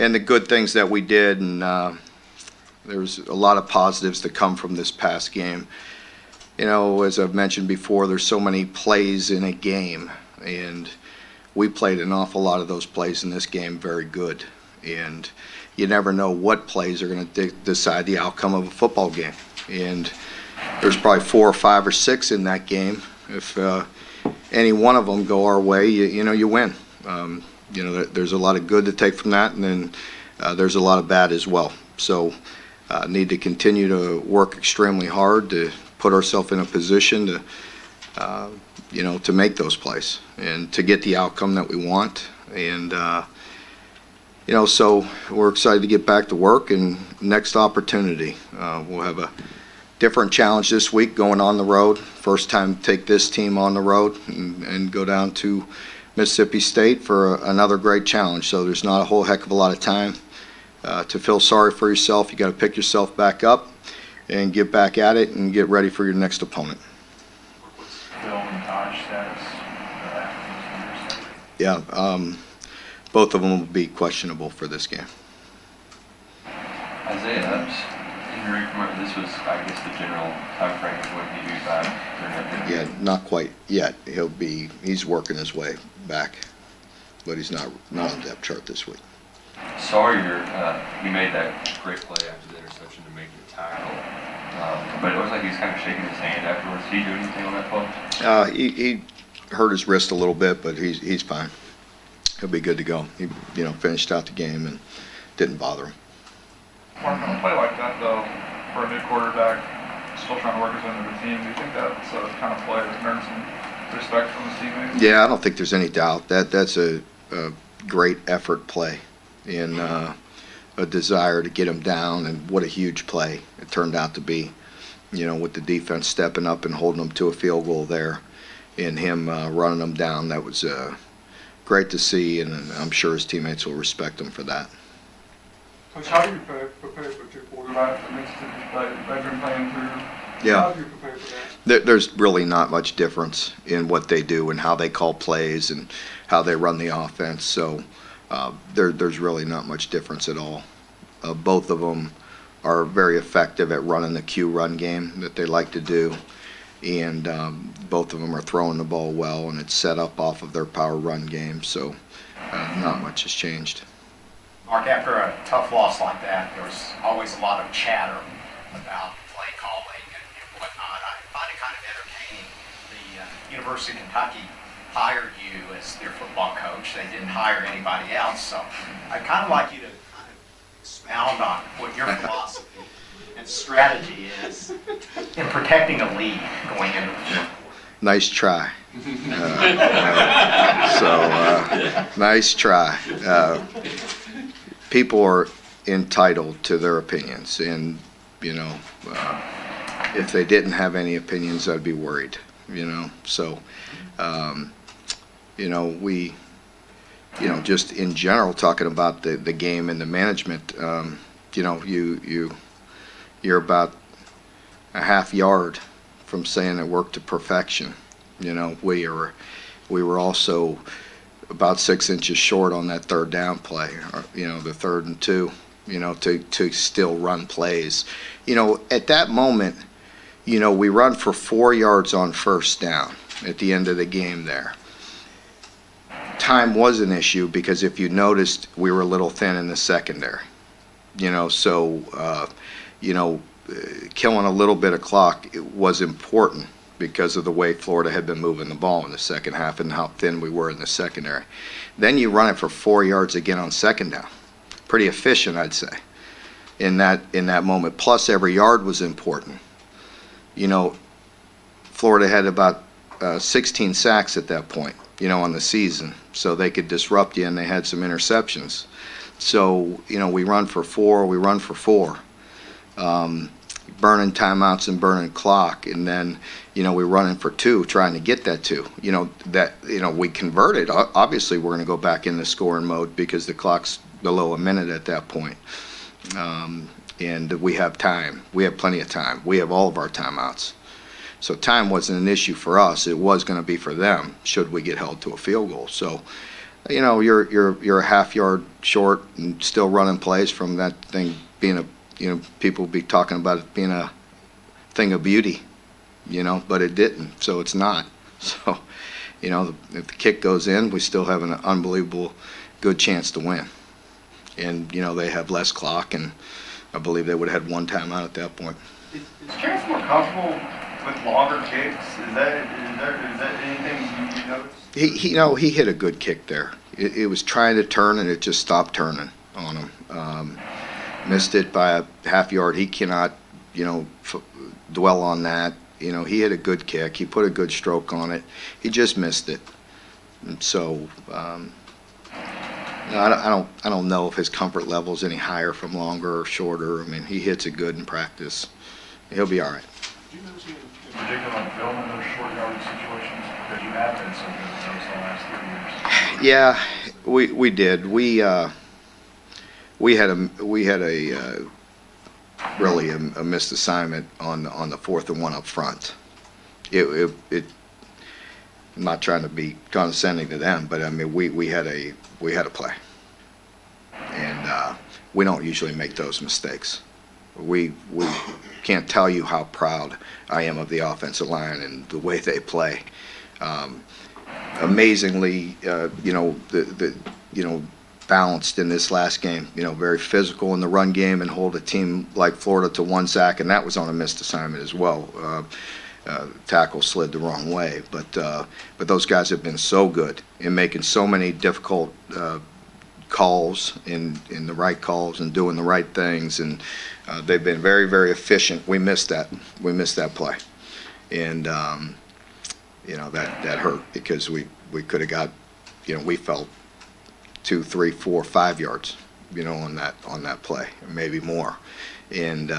and the good things that we did, and there's a lot of positives to come from this past game. You know, as I've mentioned before, there's so many plays in a game, and we played an awful lot of those plays in this game very good. And you never know what plays are going to decide the outcome of a football game. And there's probably 4 or 5 or 6 in that game. If any one of them go our way, you win. There's a lot of good to take from that, and then there's a lot of bad as well. So need to continue to work extremely hard to put ourselves in a position to make those plays and to get the outcome that we want. And so we're excited to get back to work, and next opportunity. We'll have a different challenge this week going on the road. First time to take this team on the road and go down to Mississippi State for another great challenge. So there's not a whole heck of a lot of time to feel sorry for yourself. You got to pick yourself back up and get back at it and get ready for your next opponent. Phil and Taj status? Yeah, both of them will be questionable for this game. Isaiah Epps, injury from this was, I guess, the general time frame of when he'd be back. Yeah, not quite yet. He's working his way back, but he's not on the depth chart this week. Sawyer, he made that great play after the interception to make the tackle, but it looks like he's kind of shaking his hand afterwards. Did he do anything on that play? He hurt his wrist a little bit, but he's fine. He'll be good to go. He finished out the game and didn't bother him. Mark, on a play like that, though, for a new quarterback, still trying to work his way into the team, do you think that's a kind of play that earns some respect from his teammates? Yeah, I don't think there's any doubt. That's a great effort play and a desire to get him down, and what a huge play it turned out to be, with the defense stepping up and holding them to a field goal there and him running them down. That was great to see, and I'm sure his teammates will respect him for that. Coach, how do you prepare for two quarterbacks that Mississippi State they've been playing through? Yeah. How do you prepare for that? There's really not much difference in what they do and how they call plays and how they run the offense. So there's really not much difference at all. Both of them are very effective at running the Q run game that they like to do. And both of them are throwing the ball well, and it's set up off of their power run game. So not much has changed. Mark, after a tough loss like that, there was always a lot of chatter about play calling and whatnot. I find it kind of entertaining. The University of Kentucky hired you as their football coach. They didn't hire anybody else. So I'd kind of like you to kind of expound on what your philosophy and strategy is in protecting a lead going into the fourth quarter. Nice try. Nice try. People are entitled to their opinions, and if they didn't have any opinions, I'd be worried. So we just in general talking about the game and the management. You're about a half yard from saying it worked to perfection. We were also about 6 inches short on that third down play, the 3rd and 2, to still run plays. At that moment, we run for 4 yards on first down at the end of the game there. Time was an issue because if you noticed, we were a little thin in the secondary. Killing a little bit of clock was important because of the way Florida had been moving the ball in the second half and how thin we were in the secondary. Then you run it for 4 yards again on second down. Pretty efficient, I'd say, in that moment. Plus, every yard was important. Florida had about 16 sacks at that point, on the season, so they could disrupt you, and they had some interceptions. So, we run for 4, we run for 4. Burning timeouts and burning clock, and then we're running for 2, trying to get that 2. We converted. Obviously, we're going to go back in the scoring mode because the clock's below a minute at that point, and we have time. We have plenty of time. We have all of our timeouts, so time wasn't an issue for us. It was going to be for them should we get held to a field goal. So You know, you're a half yard short and still running plays from that thing being a, you know, people be talking about it being a thing of beauty, you know, but it didn't, so it's not. So, you know, if the kick goes in, we still have an unbelievable good chance to win. And, you know, they have less clock, and I believe they would have had one timeout at that point. Is Chance more comfortable with longer kicks? Is that anything you noticed? He you know, he hit a good kick there. It was trying to turn, and it just stopped turning on him. Missed it by a half yard. He cannot, you know, dwell on that. You know, he hit a good kick. He put a good stroke on it. He just missed it. And so, no, I don't know if his comfort level is any higher from longer or shorter. I mean, he hits it good in practice. He'll be all right. Do you notice in particular on film in those short yardage situations? Because you have been so good at those the last 3 years. Yeah, we did. We had a really a missed assignment on the 4th and 1 up front. I'm not trying to be condescending to them, but I mean we had a play, and we don't usually make those mistakes. We can't tell you how proud I am of the offensive line and the way they play. Amazingly, you know, balanced in this last game. You know, very physical in the run game and hold a team like Florida to 1 sack, and that was on a missed assignment as well. Tackle slid the wrong way, but those guys have been so good in making so many difficult calls, in the right calls, and doing the right things, and they've been very, very efficient. We missed that play, and you know, that hurt because we could have got, you know, we felt 2, 3, 4, 5 yards, you know, on that play, maybe more, and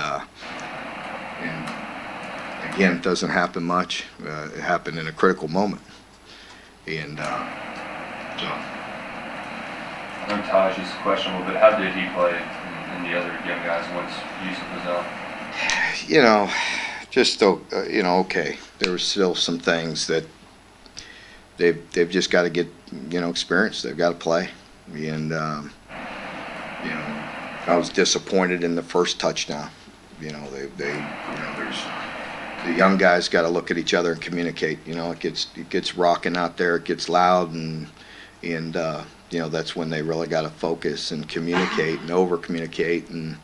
again, it doesn't happen much. It happened in a critical moment, and so. I know Taj is questionable, but how did he play and the other young guys once Yusuf was out? You know, just you know, okay. There were still some things that they've just got to get, you know, experience. They've got to play, and you know, I was disappointed in the first touchdown. You know, they you know, there's the young guys got to look at each other and communicate. You know, it gets rocking out there. It gets loud, and you know, that's when they really got to focus and communicate and over communicate, and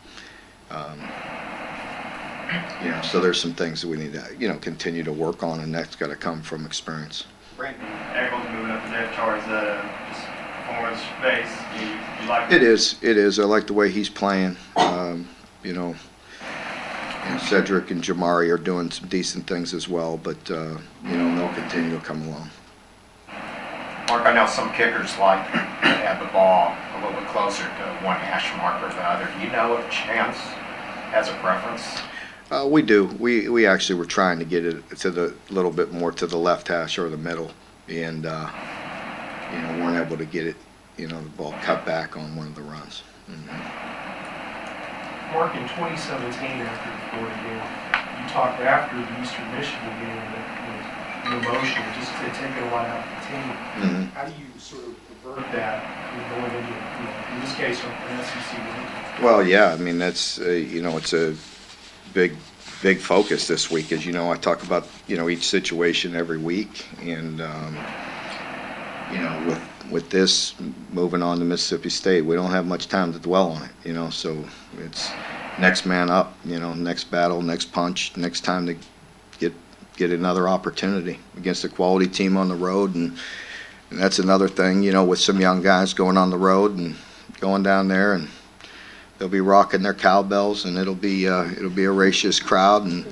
you know, so there's some things that we need to, you know, continue to work on, and that's got to come from experience. Brandon Eccles moving up the depth chart, is that just performance base? You like It is. I like the way he's playing. You know, and Cedric and Jamari are doing some decent things as well, but you know, they'll continue to come along. Mark, I know some kickers like to have the ball a little bit closer to one hash mark or the other. Do you know if Chance has a preference? We do. We actually were trying to get it to the little bit more to the left hash or the middle, and you know, weren't able to get it. You know, the ball cut back on one of the runs. Mark, in 2017 after the Florida game, you talked after the Eastern Michigan game that the emotion just had taken a lot out of the team. Mm-hmm. How do you sort of avert that going into, you know, in this case, an SEC game? Well, yeah. I mean, that's you know, it's a big focus this week. As you know, I talk about, you know, each situation every week, and you know, with this moving on to Mississippi State, we don't have much time to dwell on it, you know, so it's next man up, you know, next battle, next punch, next time to get another opportunity against a quality team on the road, and that's another thing, you know, with some young guys going on the road and going down there, and they'll be rocking their cowbells, and it'll be a raucous crowd, and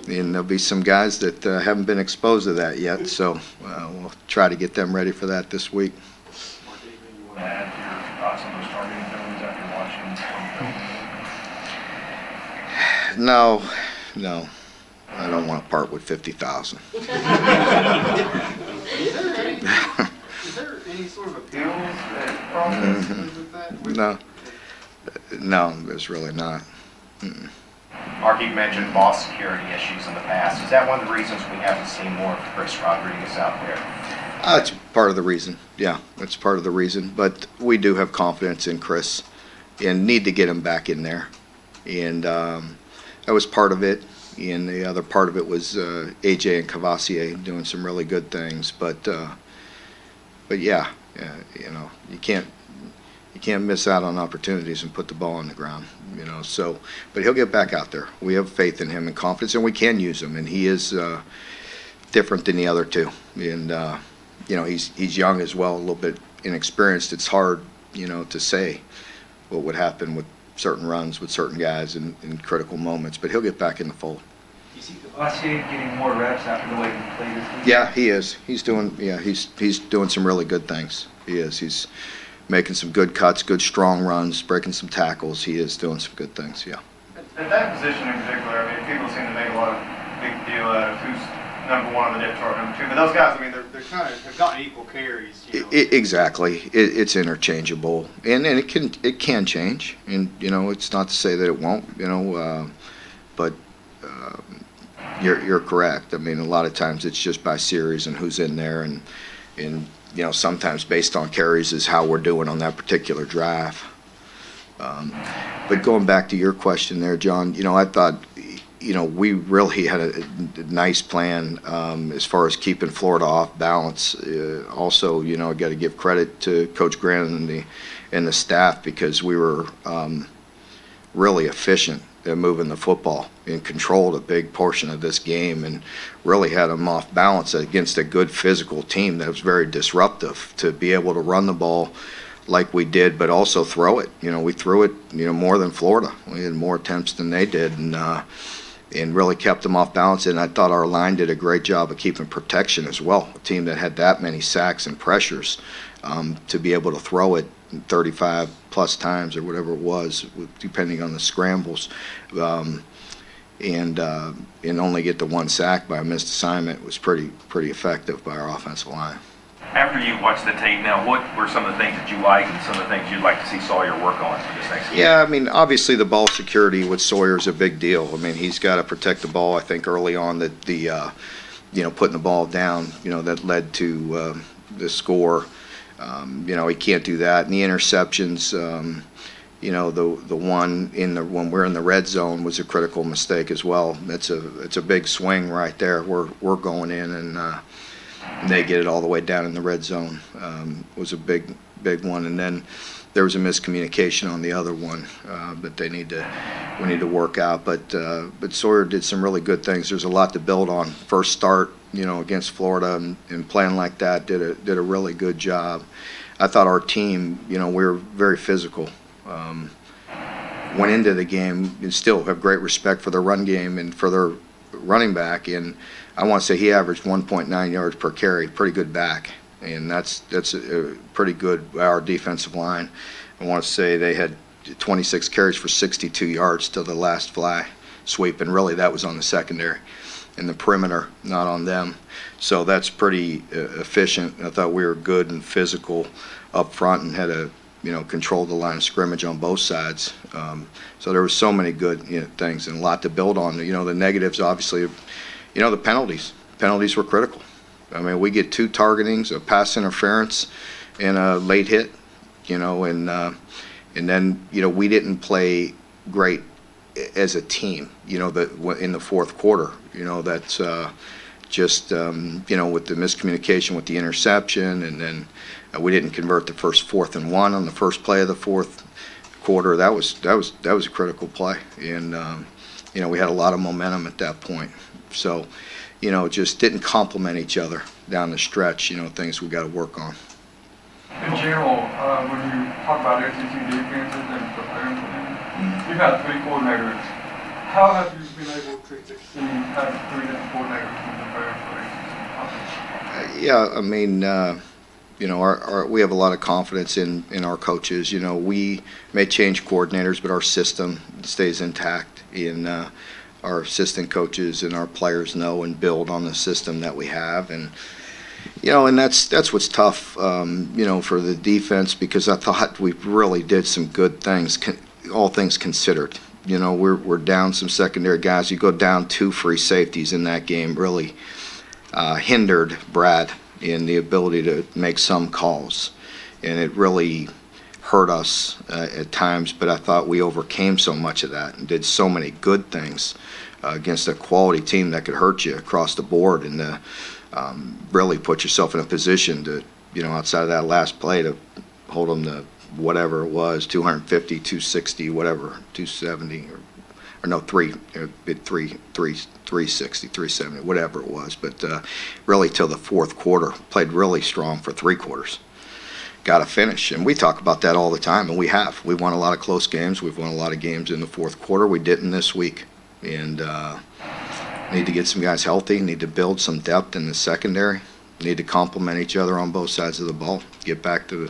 there'll be some guys that haven't been exposed to that yet, so we'll try to get them ready for that this week. Mark, anything you want to add to your thoughts on those targeting penalties after watching? No, I don't want to part with 50,000. Is there any sort of appeals process with that? No, there's really not. Mm-mm. Mark, you've mentioned ball security issues in the past. Is that one of the reasons we haven't seen more of Chris Rodriguez out there? That's part of the reason, yeah, that's part of the reason. But we do have confidence in Chris and need to get him back in there. And that was part of it. And the other part of it was AJ and Cavassier doing some really good things. But yeah, you know, you can't miss out on opportunities and put the ball on the ground, you know. So, but he'll get back out there. We have faith in him and confidence, and we can use him. And he is different than the other two. And you know, he's young as well, a little bit inexperienced. It's hard, you know, to say what would happen with certain runs with certain guys in critical moments. But he'll get back in the fold. You see Cavassier getting more reps after the way he played this week? Yeah, he is. He's doing some really good things. He is. He's making some good cuts, good strong runs, breaking some tackles. He is doing some good things. Yeah. At that position in particular, I mean, people seem to make a lot of big deal out of who's number one on the depth chart, number two. But those guys, I mean, they're kind of have gotten equal carries. You know. Exactly. It's interchangeable, and it can change. And you know, it's not to say that it won't. You know, but you're correct. I mean, a lot of times it's just by series and who's in there, and you know, sometimes based on carries is how we're doing on that particular drive. But going back to your question there, John, you know, I thought, you know, we really had a nice plan as far as keeping Florida off balance. Also, you know, I got to give credit to Coach Grant and the staff, because we were really efficient at moving the football and controlled a big portion of this game, and really had them off balance against a good physical team that was very disruptive. To be able to run the ball like we did, but also throw it. You know, we threw it, you know, more than Florida. We had more attempts than they did, and really kept them off balance. And I thought our line did a great job of keeping protection as well. A team that had that many sacks and pressures, to be able to throw it 35 plus times or whatever it was, depending on the scrambles, and only get the one sack by a missed assignment was pretty effective by our offensive line. After you watched the tape now, what were some of the things that you like and some of the things you'd like to see Sawyer work on for this next game? Yeah, I mean, obviously the ball security with Sawyer is a big deal. I mean, he's got to protect the ball. I think early on that you know, putting the ball down, you know, that led to the score. You know, he can't do that. And the interceptions, you know, the one when we're in the red zone was a critical mistake as well. It's a big swing right there. We're going in and they get it all the way down in the red zone. Was a big one. And then there was a miscommunication on the other one that we need to work out. But Sawyer did some really good things. There's a lot to build on. First start, you know, against Florida and playing like that, did a really good job. I thought our team, you know, we were very physical. Went into the game and still have great respect for their run game and for their running back. And I want to say he averaged 1.9 yards per carry, pretty good back. And that's pretty good by our defensive line. I want to say they had 26 carries for 62 yards to the last fly sweep, and really that was on the secondary and the perimeter, not on them. So that's pretty efficient. I thought we were good and physical up front and had controlled the line of scrimmage on both sides. So there were so many good things and a lot to build on. You know, the negatives, obviously, you know, the penalties. Penalties were critical. I mean, we get 2 targetings, a pass interference, and a late hit. You know, and then we didn't play great as a team. You know, in the fourth quarter. You know, that's just with the miscommunication with the interception, and then we didn't convert the first 4th and 1 on the first play of the fourth quarter. That was a critical play, and we had a lot of momentum at that point. So, just didn't complement each other down the stretch. Things we got to work on. In general, when you talk about SEC defenses and preparing for them, you've had 3 coordinators. How have you been able to succeed having 3 different coordinators when preparing for SEC? Yeah, I mean, we have a lot of confidence in our coaches. We may change coordinators, but our system stays intact. Our assistant coaches and our players know and build on the system that we have, and that's what's tough, for the defense, because I thought we really did some good things, all things considered. We're down some secondary guys. You go down 2 free safeties in that game, really hindered Brad, in the ability to make some calls. And it really hurt us at times, but I thought we overcame so much of that and did so many good things against a quality team that could hurt you across the board, and really put yourself in a position to, outside of that last play, to hold them to whatever it was, 250, 260, whatever, 270, or no, 360, 370, whatever it was. But really till the fourth quarter, played really strong for 3 quarters. Got to finish, and we talk about that all the time, and we have. We won a lot of close games. We've won a lot of games in the fourth quarter. We didn't this week, and need to get some guys healthy, need to build some depth in the secondary, need to complement each other on both sides of the ball, get back to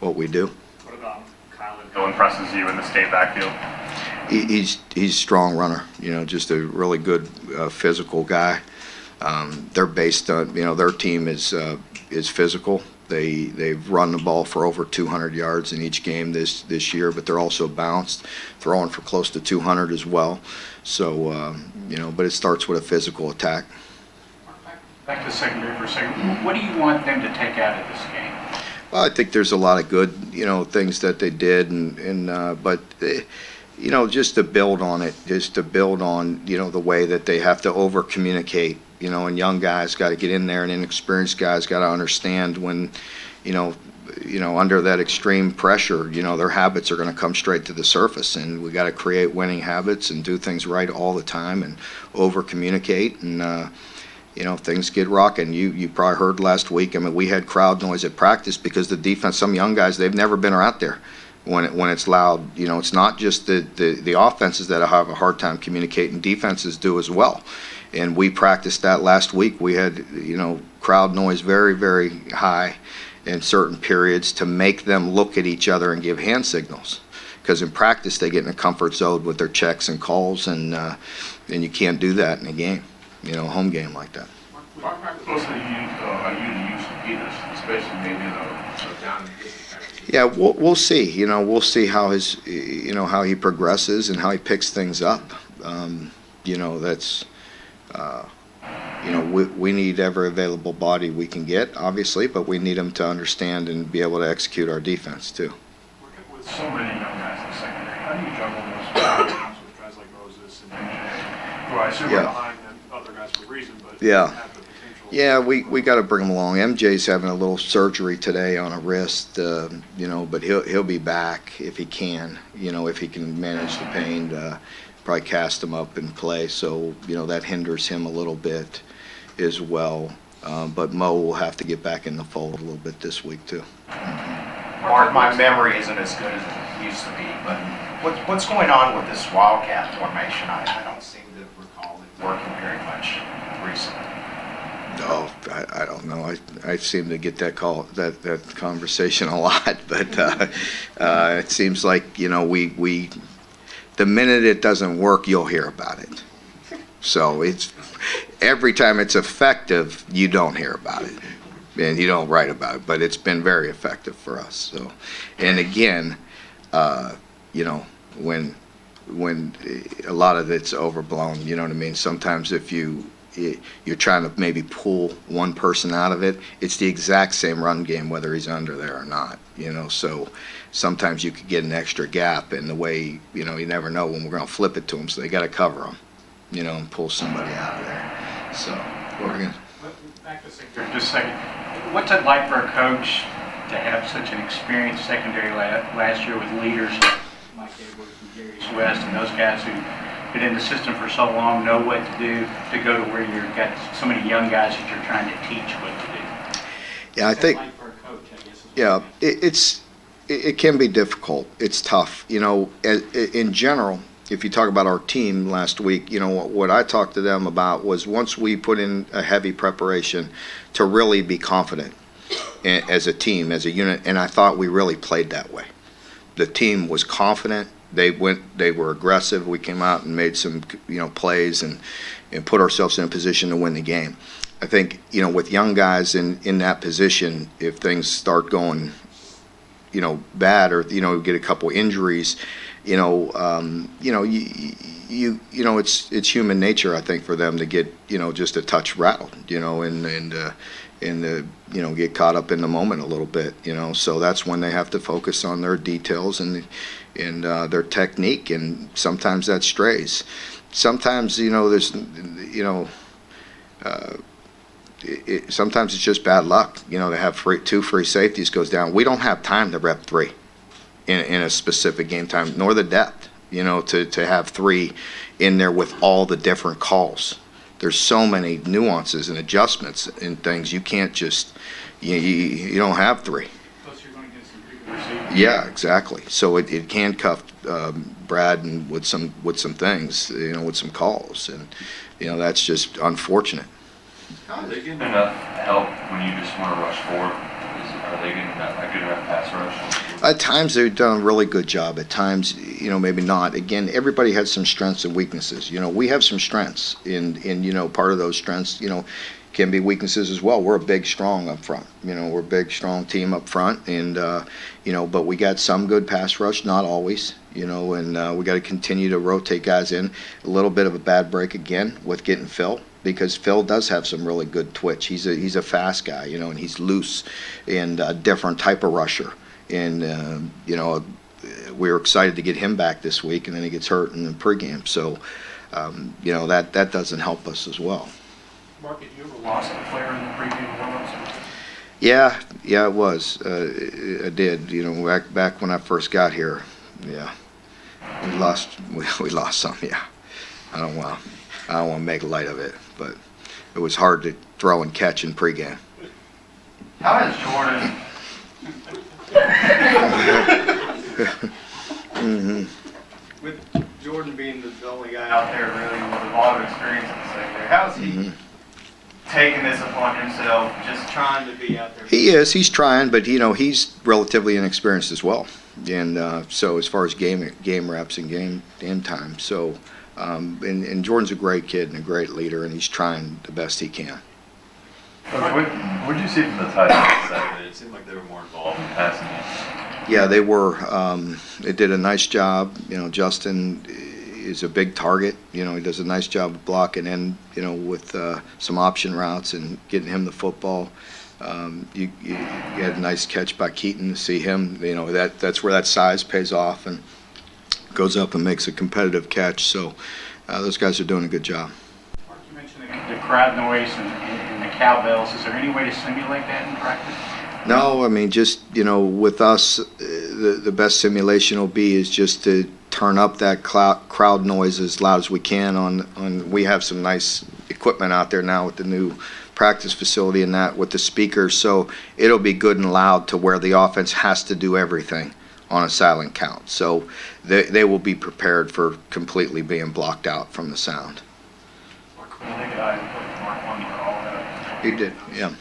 what we do. What about Kylan? Who impresses you in the state backfield? He's a strong runner, just a really good physical guy. They're based on, their team is physical. They've run the ball for over 200 yards in each game this year, but they're also balanced, throwing for close to 200 as well. So, but it starts with a physical attack. Back to the secondary for a second. What do you want them to take out of this game? Well, I think there's a lot of good, things that they did, but just to build on it, the way that they have to over-communicate, and young guys got to get in there, and inexperienced guys got to understand when, under that extreme pressure, their habits are going to come straight to the surface, and we got to create winning habits and do things right all the time and over-communicate, and things get rocking. You probably heard last week, we had crowd noise at practice because the defense, some young guys, they've never been out there when it's loud. It's not just the offenses that have a hard time communicating, defenses do as well. And we practiced that last week. We had, crowd noise very, very high in certain periods to make them look at each other and give hand signals. Because in practice, they get in a comfort zone with their checks and calls, and you can't do that in a game, a home game like that. How close are you to use Peters, especially maybe down in this? Yeah, we'll see. We'll see how his, how he progresses and how he picks things up. That's, we need every available body we can get, obviously, but we need him to understand and be able to execute our defense too. With so many young guys in the secondary, how do you juggle those positions with guys like Moses and MJ, who I assume are behind the other guys for a reason, but Yeah. have the potential? Yeah, we got to bring him along. MJ's having a little surgery today on a wrist, but he'll be back if he can. If he can manage the pain, probably cast him up and play. So that hinders him a little bit as well. But Mo will have to get back in the fold a little bit this week too. Mark, my memory isn't as good as it used to be, but what's going on with this Wildcat formation? I don't seem to recall it working very much recently. Oh, I don't know. I seem to get that conversation a lot, but it seems like we the minute it doesn't work, you'll hear about it. So it's every time it's effective, you don't hear about it, and you don't write about it. But it's been very effective for us. So, and again, when a lot of it's overblown, you know what I mean. Sometimes if you're trying to maybe pull one person out of it, it's the exact same run game whether he's under there or not, so sometimes you could get an extra gap in the way, you never know when we're going to flip it to him, so they got to cover them, and pull somebody out of there. So we're going to Back to secondary just a second. What's it like for a coach to have such an experienced secondary last year with leaders like Mike Edwards and Gary West and those guys who been in the system for so long, know what to do, to go to where you've got so many young guys that you're trying to teach what to do? Yeah, I think. Like for a coach, I guess. Yeah, it can be difficult. It's tough. In general, if you talk about our team last week, what I talked to them about was once we put in a heavy preparation to really be confident as a team, as a unit, and I thought we really played that way. The team was confident. They were aggressive. We came out and made some, plays and put ourselves in a position to win the game. I think, with young guys in that position, if things start going, bad or, get a couple injuries, it's human nature, I think, for them to get, just a touch rattled, and get caught up in the moment a little bit, so that's when they have to focus on their details and their technique, and sometimes that strays. Sometimes, there's, sometimes it's just bad luck, to have two free safeties goes down. We don't have time to rep three in a specific game time, nor the depth, to have three in there with all the different calls. There's so many nuances and adjustments and things. You can't just, you don't have three. Plus, you're going to get some pretty good receivers. Yeah, exactly. So it handcuffed Brad and with some things, with some calls, and that's just unfortunate. Are they getting enough help when you just want to rush forward? Are they getting a good enough pass rush? At times they've done a really good job. At times, maybe not. Again, everybody has some strengths and weaknesses. We have some strengths, and part of those strengths, can be weaknesses as well. We're a big, strong up front. We're a big, strong team up front, and but we got some good pass rush, not always. And we got to continue to rotate guys in. A little bit of a bad break again with getting Phil, because Phil does have some really good twitch. He's a fast guy, and he's loose and a different type of rusher. And we were excited to get him back this week, and then he gets hurt in the pregame. So that doesn't help us as well. Mark, have you ever lost a player in the pregame warm-ups? Yeah, it was. I did. Back when I first got here. Yeah, we lost some. Yeah, I don't want to make light of it, but it was hard to throw and catch in pregame. How has Jordan? With Jordan being the only guy out there really with a lot of experience at the secondary, how has he taken this upon himself, just trying to be out there? He's trying, but he's relatively inexperienced as well, and so as far as game reps and game time, so and Jordan's a great kid and a great leader, and he's trying the best he can. What did you see from the tight ends Saturday? It seemed like they were more involved in passing games. Yeah, they were. They did a nice job. Justin is a big target. He does a nice job of blocking in, with some option routes and getting him the football. You had a nice catch by Keaton to see him. That's where that size pays off and goes up and makes a competitive catch. So those guys are doing a good job. Mark, you mentioned the crowd noise and the cowbells. Is there any way to simulate that in practice? No, I mean, just, with us, the best simulation will be is just to turn up that crowd noise as loud as we can. We have some nice equipment out there now with the new practice facility and that with the speakers, so it'll be good and loud to where the offense has to do everything on a silent count. So they will be prepared for completely being blocked out from the sound. He did, yeah.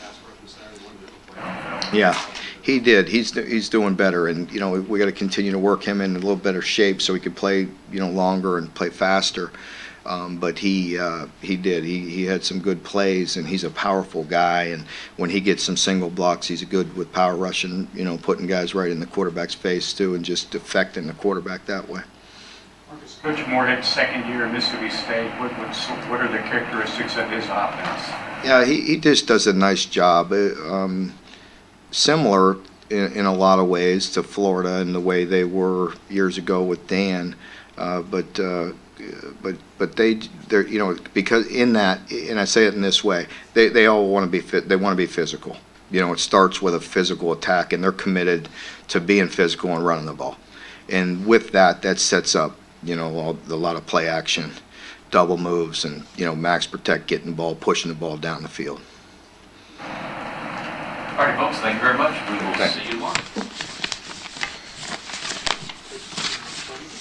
Yeah, he did. He's doing better, and we got to continue to work him in a little better shape so he could play longer and play faster. But he did. He had some good plays, and he's a powerful guy. And when he gets some single blocks, he's good with power rushing. Putting guys right in the quarterback's face too, and just affecting the quarterback that way. Coach Moorhead's second year at Mississippi State. What are the characteristics of his offense? Yeah, he just does a nice job. Similar in a lot of ways to Florida in the way they were years ago with Dan, but they're because in that, and I say it in this way, they all want to be fit. They want to be physical. It starts with a physical attack, and they're committed to being physical and running the ball. And with that sets up a lot of play action, double moves, and max protect, getting the ball, pushing the ball down the field. All right, folks, thank you very much. We will see you tomorrow.